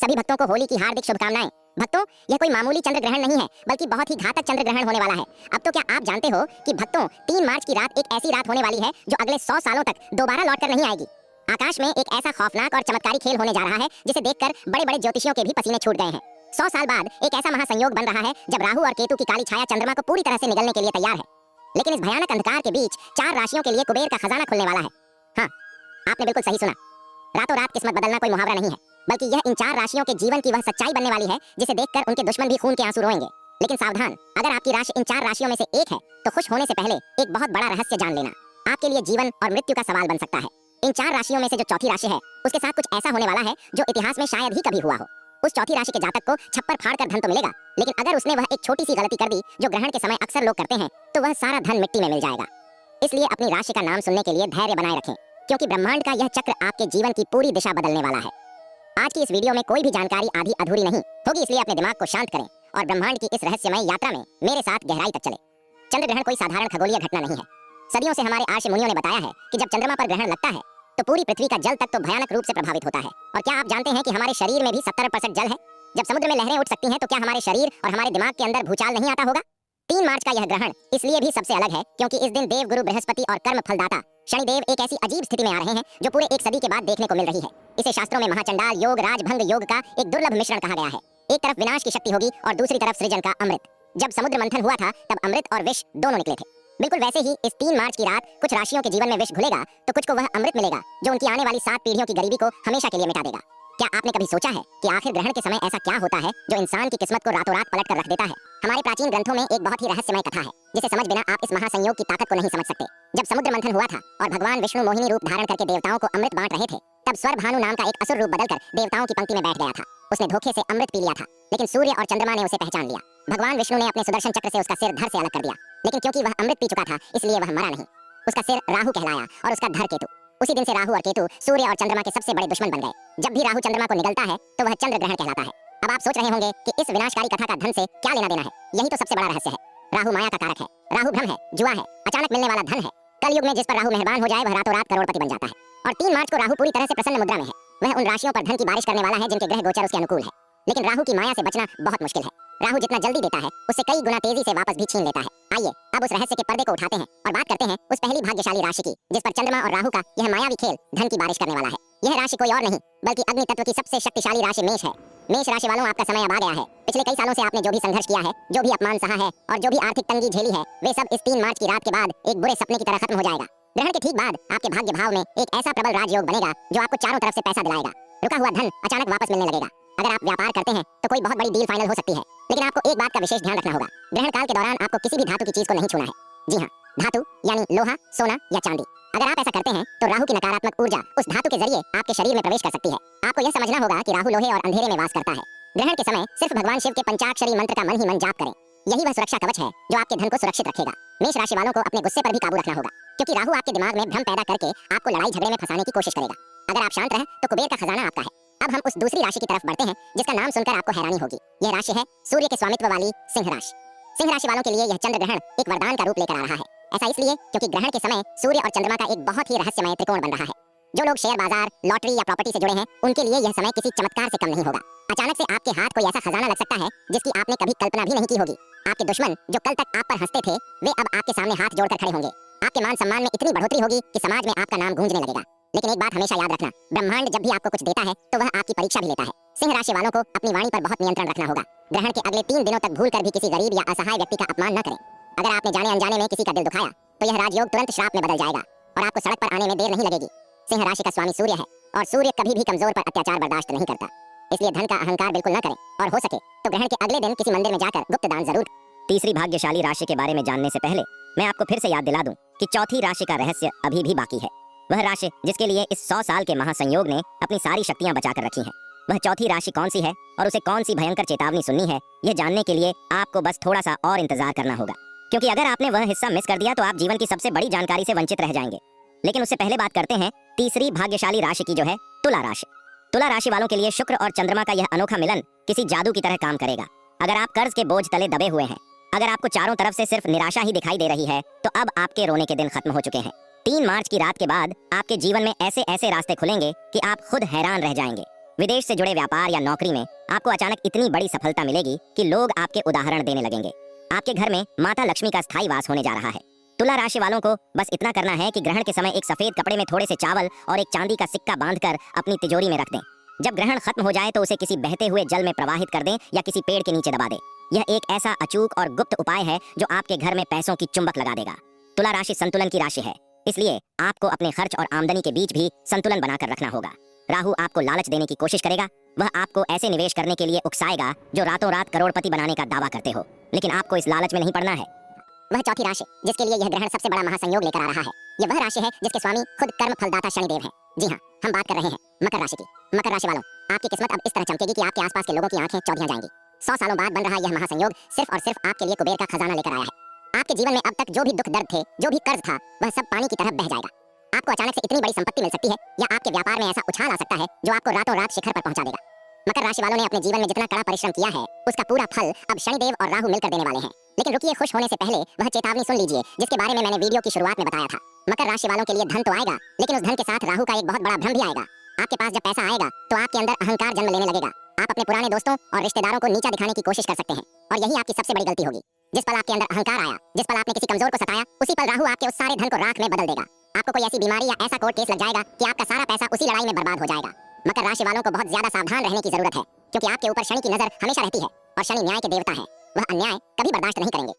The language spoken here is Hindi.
सभी भक्तों को होली की हार्दिक शुभकामनाएं। भक्तों, यह कोई मामूली चंद्र ग्रहण नहीं है, बल्कि बहुत ही घातक चंद्र ग्रहण होने वाला है। अब तो क्या आप जानते हो कि भक्तों 3 मार्च की रात एक ऐसी रात होने वाली है जो अगले 100 सालों तक दोबारा लौटकर नहीं आएगी। आकाश में एक ऐसा खौफनाक और चमत्कारी खेल होने जा रहा है जिसे देखकर बड़े-बड़े ज्योतिषियों के भी पसीने छूट गए हैं। 100 साल बाद एक ऐसा महासंयोग बन रहा है जब राहु और केतु की काली छाया चंद्रमा को पूरी तरह से निगलने के लिए तैयार है। लेकिन इस भयानक अंधकार के बीच 4 राशियों के लिए कुबेर का खजाना खुलने वाला है। हाँ, आपने बिल्कुल सही सुना। रातों रात किस्मत बदलना कोई मुहावरा नहीं है, बल्कि यह इन 4 राशियों के जीवन की वह सच्चाई बनने वाली है जिसे देखकर उनके दुश्मन भी खून के आंसू रोएंगे। लेकिन सावधान, अगर आपकी राशि इन 4 राशियों में से एक है तो खुश होने से पहले एक बहुत बड़ा रहस्य जान लेना आपके लिए जीवन और मृत्यु का सवाल बन सकता है। इन 4 राशियों में से जो चौथी राशि है उसके साथ कुछ ऐसा होने वाला है जो इतिहास में शायद ही कभी हुआ हो। उस चौथी राशि के जातक को छप्पर फाड़कर धन तो मिलेगा, लेकिन अगर उसने वह एक छोटी सी गलती कर दी जो ग्रहण के समय अक्सर लोग करते हैं, तो वह सारा धन मिट्टी में मिल जाएगा। इसलिए अपनी राशि का नाम सुनने के लिए धैर्य बनाए रखें, क्योंकि ब्रह्मांड का यह चक्र आपके जीवन की पूरी दिशा बदलने वाला है। आज की इस वीडियो में कोई भी जानकारी आधी अधूरी नहीं होगी, इसलिए अपने दिमाग को शांत करें और ब्रह्मांड की इस रहस्यमय यात्रा में मेरे साथ गहराई तक चले। चंद्र ग्रहण कोई साधारण खगोलीय घटना नहीं है। सदियों से हमारे आर्ष मुनियों ने बताया है कि जब चंद्रमा पर ग्रहण लगता है तो पूरी पृथ्वी का जल तक तो भयानक रूप से प्रभावित होता है। और क्या आप जानते हैं कि हमारे शरीर में भी 70% जल है? जब समुद्र में लहरें उठ सकती हैं तो क्या हमारे शरीर और हमारे दिमाग के अंदर भूचाल नहीं आता होगा? 3 मार्च का यह ग्रहण इसलिए भी सबसे अलग है क्योंकि इस दिन देव गुरु बृहस्पति और कर्म फलदाता शनिदेव एक ऐसी अजीब स्थिति में आ रहे हैं जो पूरे 1 सदी के बाद देखने को मिल रही है। इसे शास्त्रों में महाचंडाल योग राजभंग योग का एक दुर्लभ मिश्रण कहा गया है। एक तरफ विनाश की शक्ति होगी और दूसरी तरफ सृजन का अमृत। जब समुद्र मंथन हुआ था तब अमृत और विष दोनों निकले थे। बिल्कुल वैसे ही इस 3 मार्च की रात कुछ राशियों के जीवन में विष घुलेगा तो कुछ को वह अमृत मिलेगा जो उनकी आने वाली 7 पीढ़ियों की गरीबी को हमेशा के लिए मिटा देगा। क्या आपने कभी सोचा है कि आखिर ग्रहण के समय ऐसा क्या होता है जो इंसान की किस्मत को रातों रात पलट कर रख देता है? हमारे प्राचीन ग्रंथों में एक बहुत ही रहस्यमय कथा है जिसे समझ बिना आप इस महासंयोग की ताकत को नहीं समझ सकते। जब समुद्र मंथन हुआ था और भगवान विष्णु मोहिनी रूप धारण करके देवताओं को अमृत बांट रहे थे, तब स्वर भानु नाम का एक असुर रूप बदलकर देवताओं की पंक्ति में बैठ गया था। उसने धोखे से अमृत पी लिया था, लेकिन सूर्य और चंद्रमा ने उसे पहचान लिया। भगवान विष्णु ने अपने सुदर्शन चक्र से उसका सिर धड़ से अलग कर दिया, लेकिन क्योंकि वह अमृत पी चुका था इसलिए वह मरा नहीं। उसका सिर राहु कहलाया और उसका धड़ केतु। उसी दिन से राहु और केतु सूर्य और चंद्रमा के सबसे बड़े दुश्मन बन गए। जब भी राहु चंद्रमा को निगलता है तो वह चंद्र ग्रहण कहलाता है। अब आप सोच रहे होंगे कि इस विनाशकारी कथा का धन से क्या लेना देना है। यही तो सबसे बड़ा रहस्य है। राहु माया का कारक है, राहु भ्रम है, जुआ है, अचानक मिलने वाला धन है। कलयुग में जिस पर राहु मेहरबान हो जाए वह रातों रात करोड़पति बन जाता है। और 3 मार्च को राहु पूरी तरह से प्रसन्न मुद्रा में है। वह उन राशियों पर धन की बारिश करने वाला है जिनके ग्रह गोचर उसके अनुकूल है। लेकिन राहु की माया से बचना बहुत मुश्किल है। राहु जितना जल्दी देता है उससे कई गुना तेजी से वापस भी छीन लेता है। आइए अब उस रहस्य के पर्दे को उठाते हैं और बात करते हैं उस पहली भाग्यशाली राशि की जिस पर चंद्रमा और राहु का यह मायावी खेल धन की बारिश करने वाला है। यह राशि कोई और नहीं बल्कि अग्नि तत्व की सबसे शक्तिशाली राशि मेष है। मेष राशि वालों, आपका समय अब आ गया है। पिछले कई सालों से आपने जो भी संघर्ष किया है, जो भी अपमान सहा है और जो भी आर्थिक तंगी झेली है, वे सब इस 3 मार्च की रात के बाद एक बुरे सपने की तरह खत्म हो जाएगा। ग्रहण के ठीक बाद आपके भाग्य भाव में एक ऐसा प्रबल राजयोग बनेगा जो आपको चारों तरफ से पैसा दिलाएगा। रुका हुआ धन अचानक वापस मिलने लगेगा। अगर आप व्यापार करते हैं तो कोई बहुत बड़ी डील फाइनल हो सकती है, लेकिन आपको एक बात का विशेष ध्यान रखना होगा। ग्रहण काल के दौरान आपको किसी भी धातु की चीज को नहीं छूना है। जी हाँ, धातु यानी लोहा, सोना या चांदी। अगर आप ऐसा करते हैं तो राहु की नकारात्मक ऊर्जा उस धातु के जरिए आपके शरीर में प्रवेश कर सकती है। आपको यह समझना होगा कि राहु लोहे और अंधेरे में वास करता है। ग्रहण के समय सिर्फ भगवान शिव के पंचाक्षरी मंत्र का मन ही मन जाप करें। यही वह सुरक्षा कवच है जो आपके धन को सुरक्षित रखेगा। मेष राशि वालों को अपने गुस्से पर भी काबू रखना होगा, क्योंकि राहु आपके दिमाग में भ्रम पैदा करके आपको लड़ाई झगड़े में फंसाने की कोशिश करेगा। अगर आप शांत रहे तो कुबेर का खजाना आपका है। अब हम उस दूसरी राशि की तरफ बढ़ते हैं जिसका नाम सुनकर आपको हैरानी होगी। यह राशि है सूर्य के स्वामित्व वाली सिंह राशि। सिंह राशि वालों के लिए यह चंद्र ग्रहण एक वरदान का रूप लेकर आ रहा है। ऐसा इसलिए क्योंकि ग्रहण के समय सूर्य और चंद्रमा का एक बहुत ही रहस्यमय त्रिकोण बन रहा है। जो लोग शेयर बाजार, लॉटरी या प्रॉपर्टी से जुड़े हैं उनके लिए यह समय किसी चमत्कार से कम नहीं होगा। अचानक से आपके हाथ कोई ऐसा खजाना लग सकता है जिसकी आपने कभी कल्पना भी नहीं की होगी। आपके दुश्मन जो कल तक आप पर हंसते थे वे अब आपके सामने हाथ जोड़कर खड़े होंगे। आपके मान सम्मान में इतनी बढ़ोतरी होगी कि समाज में आपका नाम गूंजने लगेगा। लेकिन एक बात हमेशा याद रखना, ब्रह्मांड जब भी आपको कुछ देता है तो वह आपकी परीक्षा भी लेता है। सिंह राशि वालों को अपनी वाणी पर बहुत नियंत्रण रखना होगा। ग्रहण के अगले 3 दिनों तक भूलकर भी किसी गरीब या असहाय व्यक्ति का अपमान न करें। अगर आपने जाने अनजाने में किसी का दिल दुखाया तो यह राजयोग तुरंत श्राप में बदल जाएगा और आपको सड़क पर आने में देर नहीं लगेगी। सिंह राशि का स्वामी सूर्य है और सूर्य कभी भी कमजोर पर अत्याचार बर्दाश्त नहीं करता। इसलिए धन का अहंकार बिल्कुल न करें और हो सके तो ग्रहण के अगले दिन किसी मंदिर में जाकर गुप्त दान जरूर। तीसरी भाग्यशाली राशि के बारे में जानने से पहले मैं आपको फिर से याद दिला दूं कि चौथी राशि का रहस्य अभी भी बाकी है। वह राशि जिसके लिए इस 100 साल के महासंयोग ने अपनी सारी शक्तियां बचाकर रखी हैं, वह चौथी राशि कौन सी है और उसे कौन सी भयंकर चेतावनी सुननी है, यह जानने के लिए आपको बस थोड़ा सा और इंतजार करना होगा। क्योंकि अगर आपने वह हिस्सा मिस कर दिया तो आप जीवन की सबसे बड़ी जानकारी से वंचित रह जाएंगे। लेकिन उससे पहले बात करते हैं तीसरी भाग्यशाली राशि की, जो है तुला राशि। तुला राशि वालों के लिए शुक्र और चंद्रमा का यह अनोखा मिलन किसी जादू की तरह काम करेगा। अगर आप कर्ज के बोझ तले दबे हुए हैं, अगर आपको चारों तरफ से सिर्फ निराशा ही दिखाई दे रही है, तो अब आपके रोने के दिन खत्म हो चुके हैं। 3 मार्च की रात के बाद आपके जीवन में ऐसे ऐसे रास्ते खुलेंगे कि आप खुद हैरान रह जाएंगे। विदेश से जुड़े व्यापार या नौकरी में आपको अचानक इतनी बड़ी सफलता मिलेगी कि लोग आपके उदाहरण देने लगेंगे। आपके घर में माता लक्ष्मी का स्थायी वास होने जा रहा है। तुला राशि वालों को बस इतना करना है कि ग्रहण के समय एक सफेद कपड़े में थोड़े से चावल और एक चांदी का सिक्का बांधकर अपनी तिजोरी में रख दें। जब ग्रहण खत्म हो जाए तो उसे किसी बहते हुए जल में प्रवाहित कर दें या किसी पेड़ के नीचे दबा दें। यह एक ऐसा अचूक और गुप्त उपाय है जो आपके घर में पैसों की चुंबक लगा देगा। तुला राशि संतुलन की राशि है, इसलिए आपको अपने खर्च और आमदनी के बीच भी संतुलन बनाकर रखना होगा। राहु आपको लालच देने की कोशिश करेगा। वह आपको ऐसे निवेश करने के लिए उकसाएगा जो रातों रात करोड़पति बनाने का दावा करते हो, लेकिन आपको इस लालच में नहीं पड़ना है। वह चौथी राशि जिसके लिए यह ग्रहण सबसे बड़ा महासंयोग लेकर आ रहा है, यह वह राशि है जिसके स्वामी खुद कर्म फलदाता शनिदेव हैं। जी हाँ, हम बात कर रहे हैं मकर राशि की। मकर राशि वालों, आपकी किस्मत अब इस तरह चमकेगी कि आपके आसपास के लोगों की आंखें चौधियां जाएंगी। 100 सालों बाद बन रहा यह महासंयोग सिर्फ और सिर्फ आपके लिए कुबेर का खजाना लेकर आया है। आपके जीवन में अब तक जो भी दुख दर्द थे, जो भी कर्ज था, वह सब पानी की तरह बह जाएगा। आपको अचानक से इतनी बड़ी संपत्ति मिल सकती है या आपके व्यापार में ऐसा उछाल आ सकता है जो आपको रातों रात शिखर पर पहुंचा देगा। मकर राशि वालों ने अपने जीवन में जितना कड़ा परिश्रम किया है उसका पूरा फल अब शनिदेव और राहु मिलकर देने वाले हैं। लेकिन रुकिए, खुश होने से पहले वह चेतावनी सुन लीजिए जिसके बारे में मैंने वीडियो की शुरुआत में बताया था। मकर राशि वालों के लिए धन तो आएगा, लेकिन उस धन के साथ राहु का एक बहुत बड़ा भ्रम भी आएगा। आपके पास जब पैसा आएगा तो आपके अंदर अहंकार जन्म लेने लगेगा। आप अपने पुराने दोस्तों और रिश्तेदारों को नीचा दिखाने की कोशिश कर सकते हैं और यही आपकी सबसे बड़ी गलती होगी। जिस पल आपके अंदर अहंकार आया, जिस पल आपने किसी कमजोर को सताया, उसी पल राहु आपके उस सारे धन को राख में बदल देगा। आपको कोई ऐसी बीमारी या ऐसा कोर्ट केस लग जाएगा कि आपका सारा पैसा उसी लड़ाई में बर्बाद हो जाएगा। मकर राशि वालों को बहुत ज्यादा सावधान रहने की जरूरत है, क्योंकि आपके ऊपर शनि की नजर हमेशा रहती है और शनि न्याय के देवता हैं। वह अन्याय कभी बर्दाश्त नहीं करेंगे।